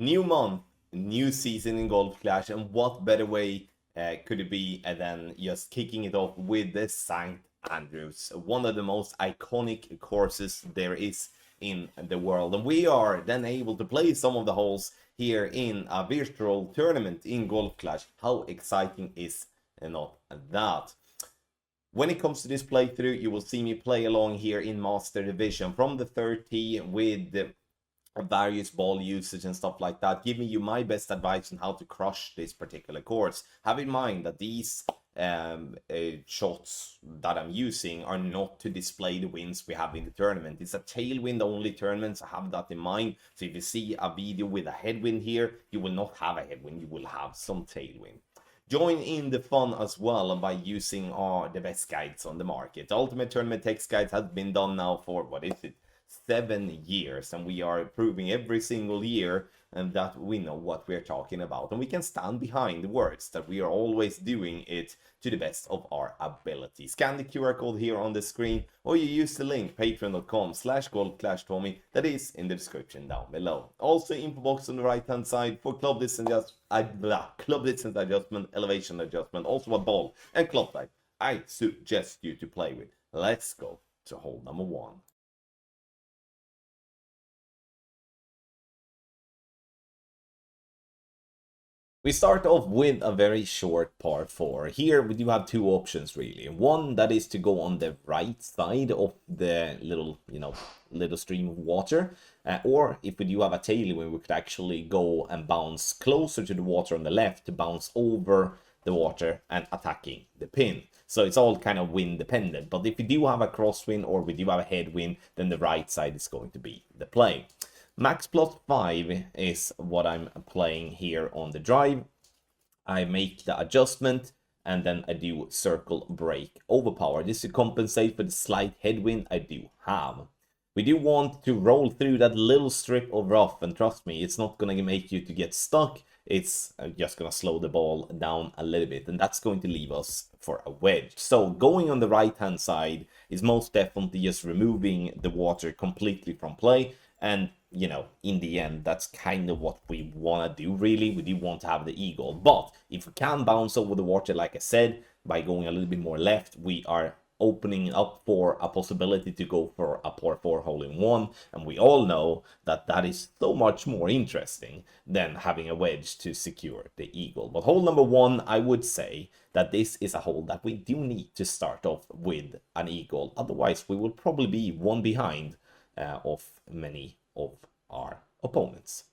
New month, new season in Golf Clash, and what better way could it be than just kicking it off with the St. Andrews, one of the most iconic courses there is in the world. And we are then able to play some of the holes here in a virtual tournament in Golf Clash. How exciting is not that? When it comes to this playthrough, you will see me play along here in Master Division from the 30 with various ball usage and stuff like that, giving you my best advice on how to crush this particular course. Have in mind that these shots that I'm using are not to display the wins we have in the tournament. It's a tailwind only tournament, so have that in mind. So if you see a video with a headwind here, you will not have a headwind, you will have some tailwind. Join in the fun as well by using the best guides on the market. Ultimate Tournament Text Guides has been done now for, what is it, 7 years, and we are proving every single year and that we know what we're talking about, and we can stand behind the words that we are always doing it to the best of our ability. Scan the QR code here on the screen, or you use the link patreon.com/golfclashtommy that is in the description down below. Also info box on the right hand side for club distance adjustment, elevation adjustment, also a ball and club type I suggest you to play with. Let's go to hole number 1. We start off with a very short par 4. Here we do have two options really. One that is to go on the right side of the little stream of water. Or if we do have a tailwind, we could actually go and bounce closer to the water on the left to bounce over the water and attacking the pin. So it's all kind of wind dependent. But if we do have a crosswind or we do have a headwind, then the right side is going to be the play. Max plus 5 is what I'm playing here on the drive. I make the adjustment and then I do circle break overpower. This to compensate for the slight headwind I do have. We do want to roll through that little strip of rough, and trust me, it's not going to make you to get stuck. It's just going to slow the ball down a little bit, and that's going to leave us for a wedge. So going on the right hand side is most definitely just removing the water completely from play. And, in the end, that's kind of what we want to do, really. We do want to have the eagle. But if we can bounce over the water, like I said, by going a little bit more left, we are opening up for a possibility to go for a par 4 hole in 1. And we all know that that is so much more interesting than having a wedge to secure the eagle. But hole number 1, I would say that this is a hole that we do need to start off with an eagle. Otherwise, we will probably be one behind of many of our opponents.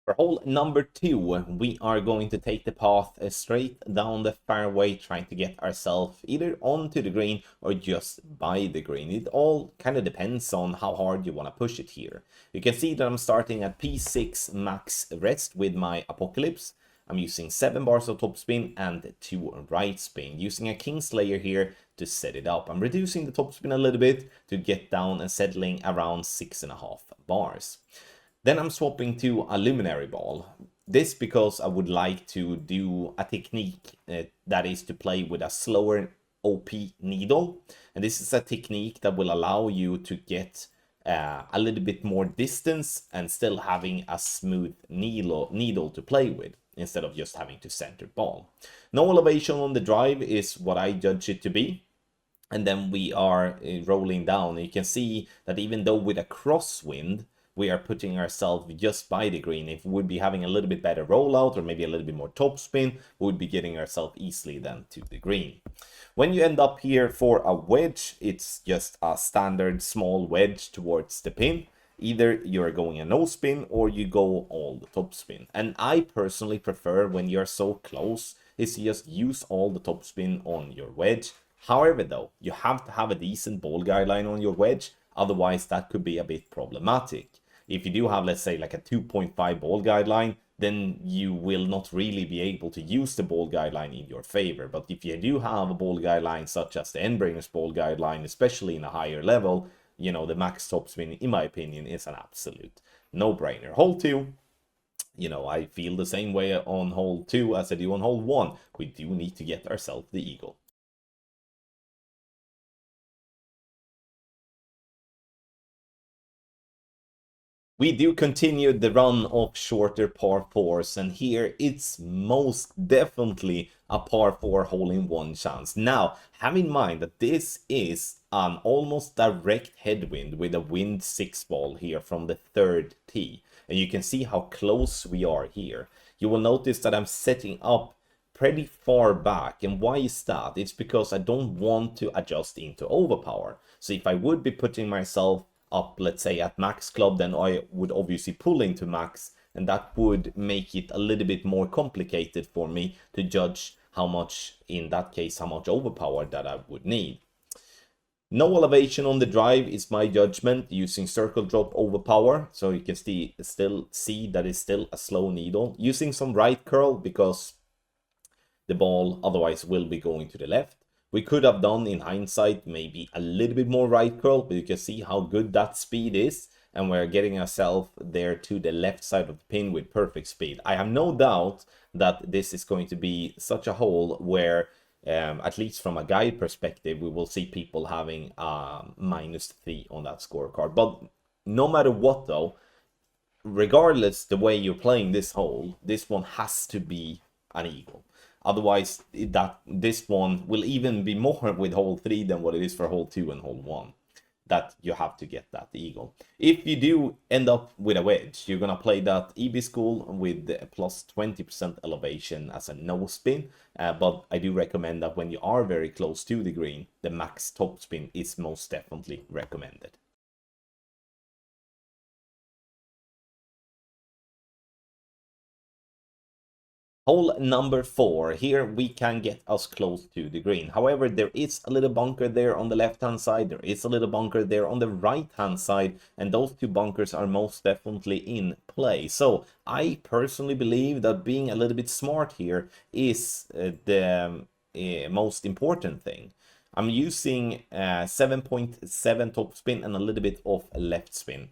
For hole number 2, we are going to take the path straight down the fairway, trying to get ourselves either onto the green or just by the green. It all kind of depends on how hard you want to push it here. You can see that I'm starting at P6 max rest with my Apocalypse. I'm using 7 bars of topspin and 2 right spin, using a Kingslayer here to set it up. I'm reducing the topspin a little bit to get down and settling around 6.5 bars. Then I'm swapping to a Luminary ball. This because I would like to do a technique that is to play with a slower OP needle. And this is a technique that will allow you to get a little bit more distance and still having a smooth needle to play with, instead of just having to center ball. No elevation on the drive is what I judge it to be. And then we are rolling down. You can see that even though with a crosswind, we are putting ourselves just by the green. If we would be having a little bit better rollout or maybe a little bit more topspin, we would be getting ourselves easily then to the green. When you end up here for a wedge, it's just a standard small wedge towards the pin. Either you're going a no spin or you go all the top spin. And I personally prefer, when you're so close, is to just use all the top spin on your wedge. However, though, you have to have a decent ball guideline on your wedge. Otherwise, that could be a bit problematic. If you do have, let's say, like a 2.5 ball guideline, then you will not really be able to use the ball guideline in your favor. But if you do have a ball guideline such as the Endbringer's ball guideline, especially in a higher level, the max topspin, in my opinion, is an absolute no-brainer. Hole 2, I feel the same way on hole 2 as I do on hole 1. We do need to get ourselves the eagle. We do continue the run of shorter par fours, and here it's most definitely a par four hole-in-one chance. Now, have in mind that this is an almost direct headwind with a wind 6 ball here from the third tee, and you can see how close we are here. You will notice that I'm setting up pretty far back, and why is that? It's because I don't want to adjust into overpower. So if I would be putting myself up, let's say at max club, then I would obviously pull into max, and that would make it a little bit more complicated for me to judge how much, in that case, how much overpower that I would need. No elevation on the drive is my judgment using circle drop overpower, so you can still see that it's still a slow needle. Using some right curl because the ball otherwise will be going to the left. We could have done, in hindsight, maybe a little bit more right curl, but you can see how good that speed is, and we're getting ourselves there to the left side of the pin with perfect speed. I have no doubt that this is going to be such a hole where, at least from a guide perspective, we will see people having -3 on that scorecard. But no matter what though, regardless the way you're playing this hole, this one has to be an eagle. Otherwise, this one will even be more with hole 3 than what it is for hole 2 and hole 1. That you have to get that eagle. If you do end up with a wedge, you're gonna play that EB school with plus 20% elevation as a no spin. But I do recommend that when you are very close to the green, the max top spin is most definitely recommended. Hole number 4, here we can get us close to the green. However, there is a little bunker there on the left hand side, there is a little bunker there on the right hand side, and those two bunkers are most definitely in play. So I personally believe that being a little bit smart here is the most important thing. I'm using 7.7 top spin and a little bit of left spin.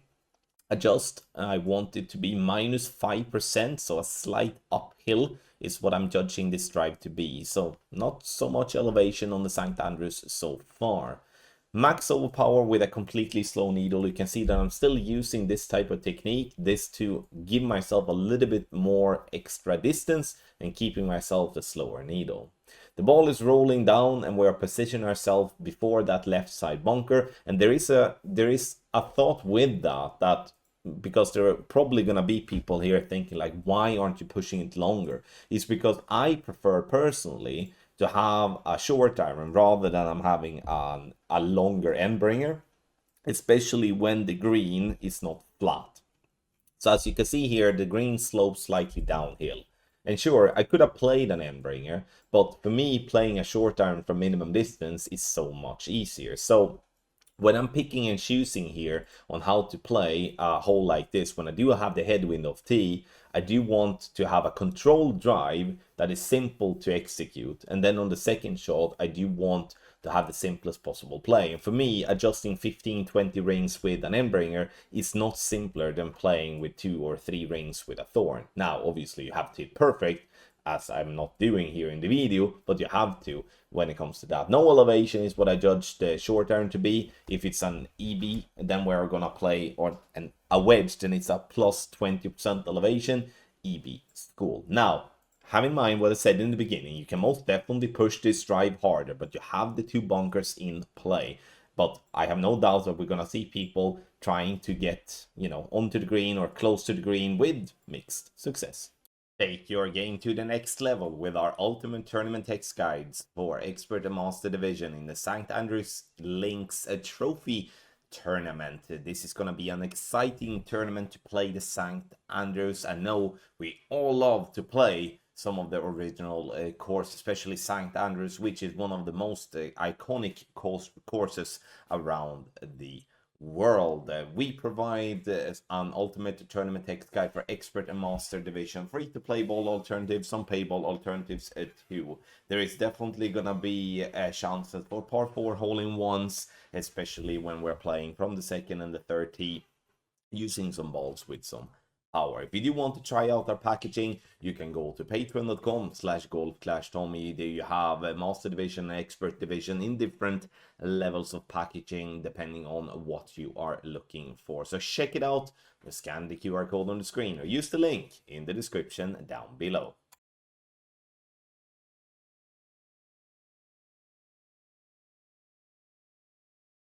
Adjust, I want it to be -5%, so a slight uphill is what I'm judging this drive to be. So not so much elevation on the St. Andrews so far. Max overpower with a completely slow needle. You can see that I'm still using this type of technique, this to give myself a little bit more extra distance and keeping myself the slower needle. The ball is rolling down and we are positioning ourselves before that left side bunker, and there is a thought with that because there are probably gonna be people here thinking like, why aren't you pushing it longer? It's because I prefer personally to have a short iron rather than I'm having a longer end bringer, especially when the green is not flat. So as you can see here, the green slopes slightly downhill. And sure, I could have played an end bringer, but for me, playing a short iron from minimum distance is so much easier. So when I'm picking and choosing here on how to play a hole like this, when I do have the headwind of tee, I do want to have a controlled drive that is simple to execute. And then on the second shot, I do want to have the simplest possible play. And for me, adjusting 15-20 rings with an endbringer is not simpler than playing with 2 or 3 rings with a thorn. Now, obviously, you have to hit perfect, as I'm not doing here in the video, but you have to when it comes to that. No elevation is what I judge the short iron to be. If it's an EB, then we're gonna play, or a wedge, then it's a plus 20% elevation, EB school. Now, have in mind what I said in the beginning, you can most definitely push this drive harder, but you have the two bunkers in play. But I have no doubt that we're gonna see people trying to get, onto the green or close to the green with mixed success. Take your game to the next level with our Ultimate Tournament text guides for Expert and Master Division in the St. Andrews Links Trophy Tournament. This is going to be an exciting tournament to play the St. Andrews. I know we all love to play some of the original course, especially St. Andrews, which is one of the most iconic courses around the world. We provide an ultimate tournament text guide for expert and master division, free to play ball alternatives, some pay ball alternatives too. There is definitely gonna be chances for par 4 hole-in-ones, especially when we're playing from the second and the third tee, using some balls with some power. If you do want to try out our packaging, you can go to patreon.com/golfclashtommy. There you have a Master Division, Expert Division in different levels of packaging depending on what you are looking for. So check it out, scan the QR code on the screen or use the link in the description down below.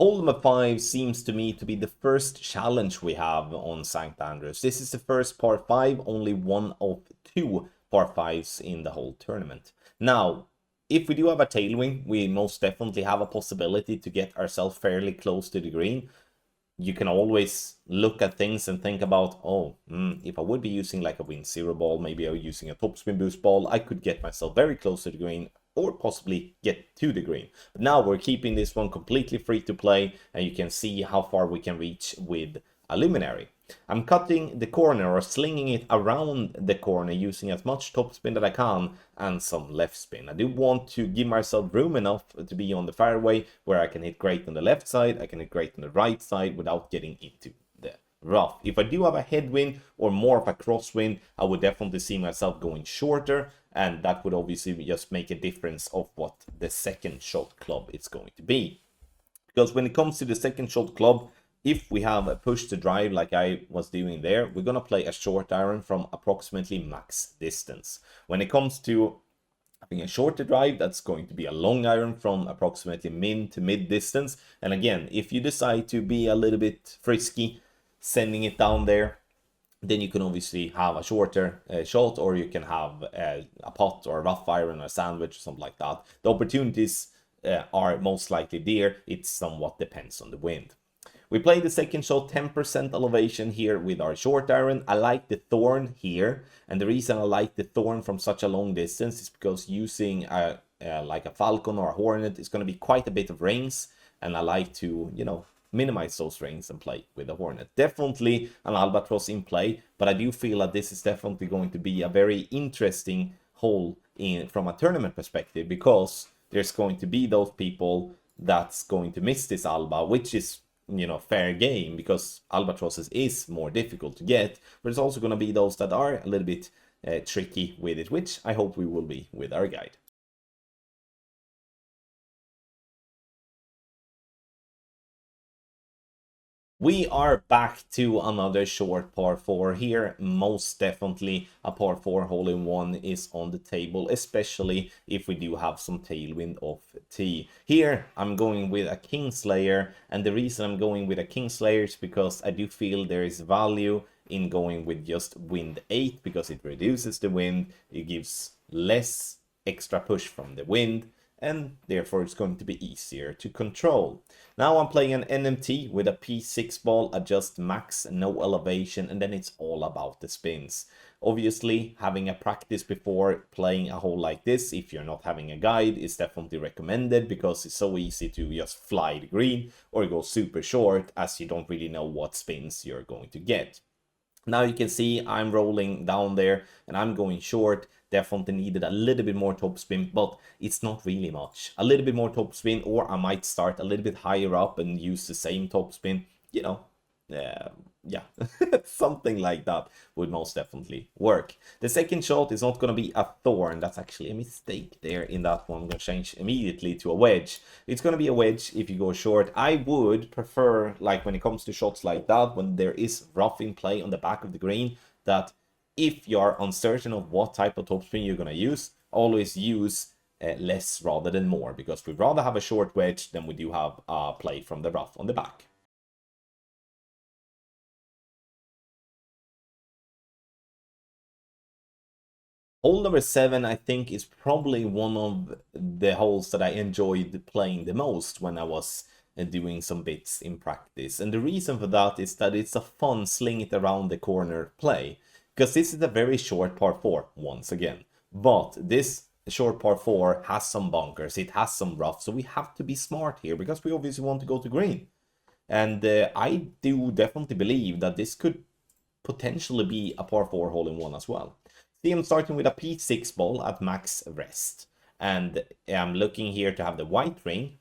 Hole number 5 seems to me to be the first challenge we have on St. Andrews. This is the first par 5, only one of 2 par 5s in the whole tournament. Now, if we do have a tailwind, we most definitely have a possibility to get ourselves fairly close to the green. You can always look at things and think about, if I would be using like a Wind Zero ball, maybe I'm using a topspin boost ball, I could get myself very close to the green or possibly get to the green. But now we're keeping this one completely free to play, and you can see how far we can reach with a luminary. I'm cutting the corner or slinging it around the corner using as much topspin that I can and some left spin. I do want to give myself room enough to be on the fairway where I can hit great on the left side, I can hit great on the right side without getting into the rough. If I do have a headwind or more of a crosswind, I would definitely see myself going shorter, and that would obviously just make a difference of what the second shot club is going to be. Because when it comes to the second shot club, if we have a push to drive like I was doing there, we're going to play a short iron from approximately max distance. When it comes to having a shorter drive, that's going to be a long iron from approximately min to mid distance. And again, if you decide to be a little bit frisky, sending it down there, then you can obviously have a shorter shot, or you can have a pot or a rough iron or a sandwich or something like that. The opportunities are most likely there. It somewhat depends on the wind. We play the second shot 10% elevation here with our short iron. I like the thorn here, and the reason I like the thorn from such a long distance is because using like a falcon or a hornet is going to be quite a bit of rings, and I like to, minimize those rings and play with a hornet. Definitely an albatross in play, but I do feel that this is definitely going to be a very interesting hole from a tournament perspective, because there's going to be those people that's going to miss this alba, which is fair game, because albatrosses is more difficult to get, but it's also going to be those that are a little bit tricky with it, which I hope we will be with our guide. We are back to another short par 4 here. Most definitely a par 4 hole-in-one is on the table, especially if we do have some tailwind off tee. Here I'm going with a Kingslayer, and the reason I'm going with a Kingslayer is because I do feel there is value in going with just wind 8, because it reduces the wind, it gives less extra push from the wind, and therefore it's going to be easier to control. Now I'm playing an NMT with a P6 ball, adjust max, no elevation, and then it's all about the spins. Obviously, having a practice before playing a hole like this, if you're not having a guide, is definitely recommended, because it's so easy to just fly the green or go super short as you don't really know what spins you're going to get. Now you can see I'm rolling down there and I'm going short. Definitely needed a little bit more topspin, but it's not really much. A little bit more topspin, or I might start a little bit higher up and use the same topspin. Yeah, something like that would most definitely work. The second shot is not going to be a thorn. That's actually a mistake there in that one. I'm going to change immediately to a wedge. It's going to be a wedge if you go short. I would prefer, like when it comes to shots like that, when there is rough in play on the back of the green, that if you're uncertain of what type of topspin you're going to use, always use less rather than more, because we'd rather have a short wedge than we do have a play from the rough on the back. Hole number 7, I think, is probably one of the holes that I enjoyed playing the most when I was doing some bits in practice. And the reason for that is that it's a fun sling it around the corner play. Because this is a very short par 4, once again. But this short par 4 has some bunkers, it has some rough, so we have to be smart here, because we obviously want to go to green. And I do definitely believe that this could potentially be a par 4 hole-in-one as well. See, I'm starting with a P6 ball at max rest. And I'm looking here to have the white ring,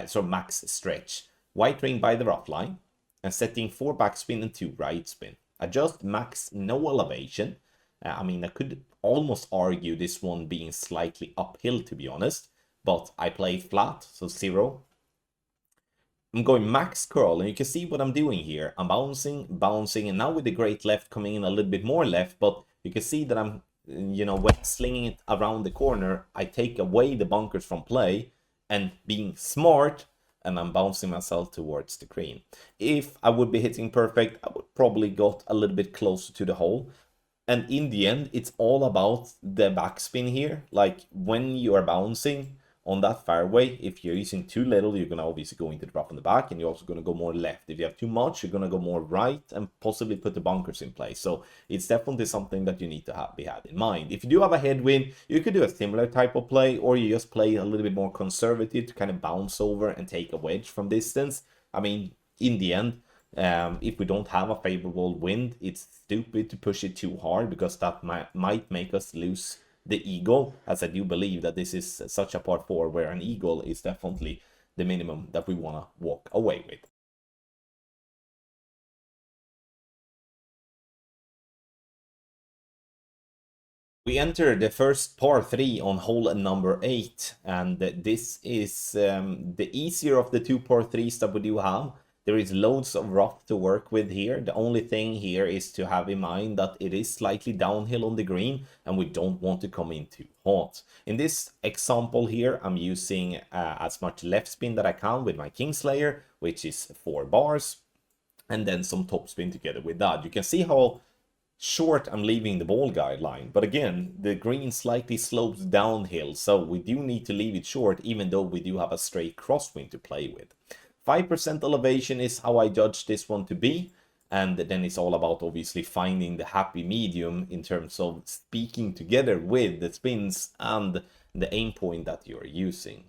so max stretch. White ring by the rough line, and setting 4 backspin and 2 right spin. Adjust max no elevation. I mean, I could almost argue this one being slightly uphill, to be honest, but I play flat, so 0. I'm going max curl, and you can see what I'm doing here. I'm bouncing, bouncing, and now with the great left coming in a little bit more left, but you can see that I'm, when slinging it around the corner, I take away the bunkers from play, and being smart, and I'm bouncing myself towards the green. If I would be hitting perfect, I would probably got a little bit closer to the hole. And in the end, it's all about the backspin here. Like when you are bouncing on that fairway, if you're using too little, you're going to obviously go into the drop on the back, and you're also going to go more left. If you have too much, you're going to go more right and possibly put the bunkers in place. So it's definitely something that you need to be had in mind. If you do have a headwind, you could do a similar type of play, or you just play a little bit more conservative to kind of bounce over and take a wedge from distance. I mean, in the end, if we don't have a favorable wind, it's stupid to push it too hard, because that might make us lose the eagle, as I do believe that this is such a par 4 where an eagle is definitely the minimum that we want to walk away with. We enter the first par 3 on hole number 8, and this is the easier of the 2 par 3s that we do have. There is loads of rough to work with here. The only thing here is to have in mind that it is slightly downhill on the green, and we don't want to come in too hot. In this example here, I'm using as much left spin that I can with my Kingslayer, which is 4 bars, and then some topspin together with that. You can see how short I'm leaving the ball guideline, but again, the green slightly slopes downhill, so we do need to leave it short, even though we do have a straight crosswind to play with. 5% elevation is how I judge this one to be, and then it's all about obviously finding the happy medium in terms of speaking together with the spins and the aim point that you're using.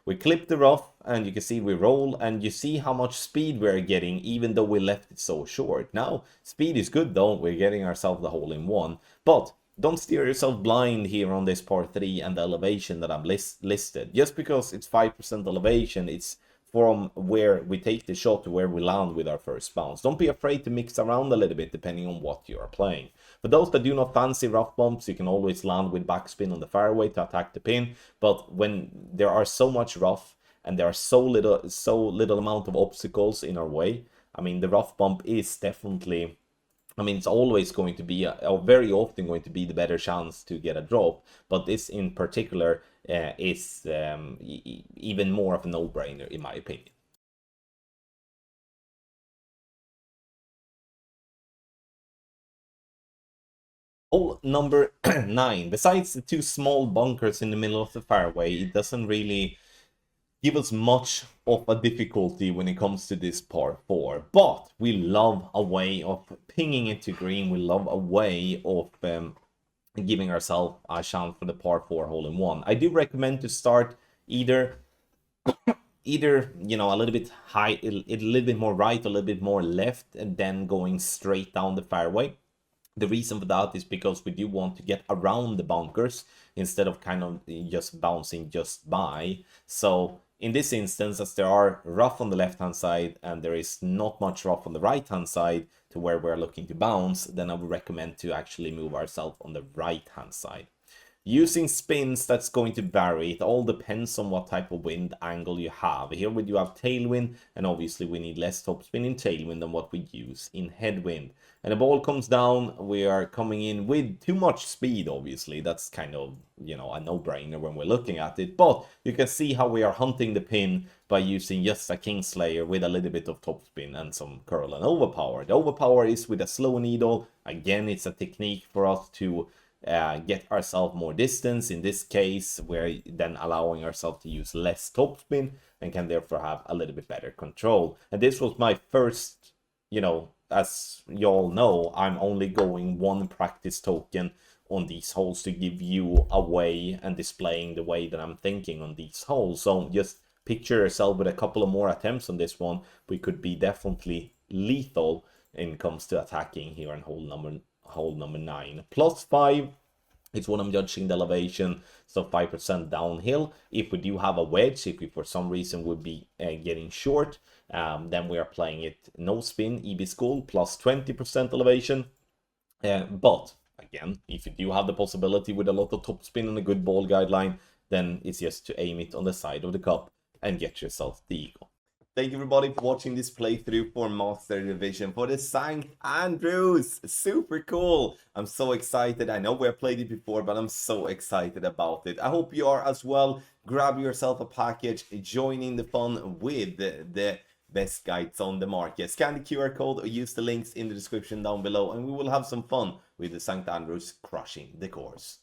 We clip the rough, and you can see we roll, and you see how much speed we're getting even though we left it so short. Now, speed is good though, we're getting ourselves the hole in one, but don't steer yourself blind here on this par 3 and the elevation that I've listed. Just because it's 5% elevation, it's from where we take the shot to where we land with our first bounce. Don't be afraid to mix around a little bit depending on what you are playing. For those that do not fancy rough bumps, you can always land with backspin on the fairway to attack the pin. But when there are so much rough and there are so little amount of obstacles in our way, I mean, the rough bump is definitely, I mean, it's always going to be, or very often going to be, the better chance to get a drop. But this in particular is even more of a no-brainer, in my opinion. Hole number 9. Besides the 2 small bunkers in the middle of the fairway, it doesn't really give us much of a difficulty when it comes to this par 4, but we love a way of pinging it to green. We love a way of giving ourselves a chance for the par 4 hole in one. I do recommend to start either a little bit high, a little bit more right, a little bit more left, and then going straight down the fairway. The reason for that is because we do want to get around the bunkers instead of kind of just bouncing just by. So in this instance, as there are rough on the left hand side and there is not much rough on the right hand side to where we're looking to bounce, then I would recommend to actually move ourselves on the right hand side. Using spins, that's going to vary. It all depends on what type of wind angle you have. Here we do have tailwind, and obviously we need less topspin in tailwind than what we use in headwind. And the ball comes down, we are coming in with too much speed, obviously. That's kind of, a no-brainer when we're looking at it. But you can see how we are hunting the pin by using just a Kingslayer with a little bit of topspin and some curl and overpower. The overpower is with a slow needle. Again, it's a technique for us to get ourselves more distance. In this case, we're then allowing ourselves to use less topspin and can therefore have a little bit better control. And this was my first, as you all know, I'm only going 1 practice token on these holes to give you a way and displaying the way that I'm thinking on these holes. So just picture yourself with a couple of more attempts on this one. We could be definitely lethal when it comes to attacking here on hole number 9. +5 It's what I'm judging the elevation, so 5% downhill. If we do have a wedge, if we for some reason would be getting short, then we are playing it no spin, EB school, plus 20% elevation. But again, if you do have the possibility with a lot of top spin and a good ball guideline, then it's just to aim it on the side of the cup and get yourself the eagle. Thank you everybody for watching this playthrough for Master Division for the St. Andrews. Super cool. I'm so excited. I know we have played it before, but I'm so excited about it. I hope you are as well. Grab yourself a package, join in the fun with the best guides on the market. Scan the QR code or use the links in the description down below, and we will have some fun with the St. Andrews crushing the course.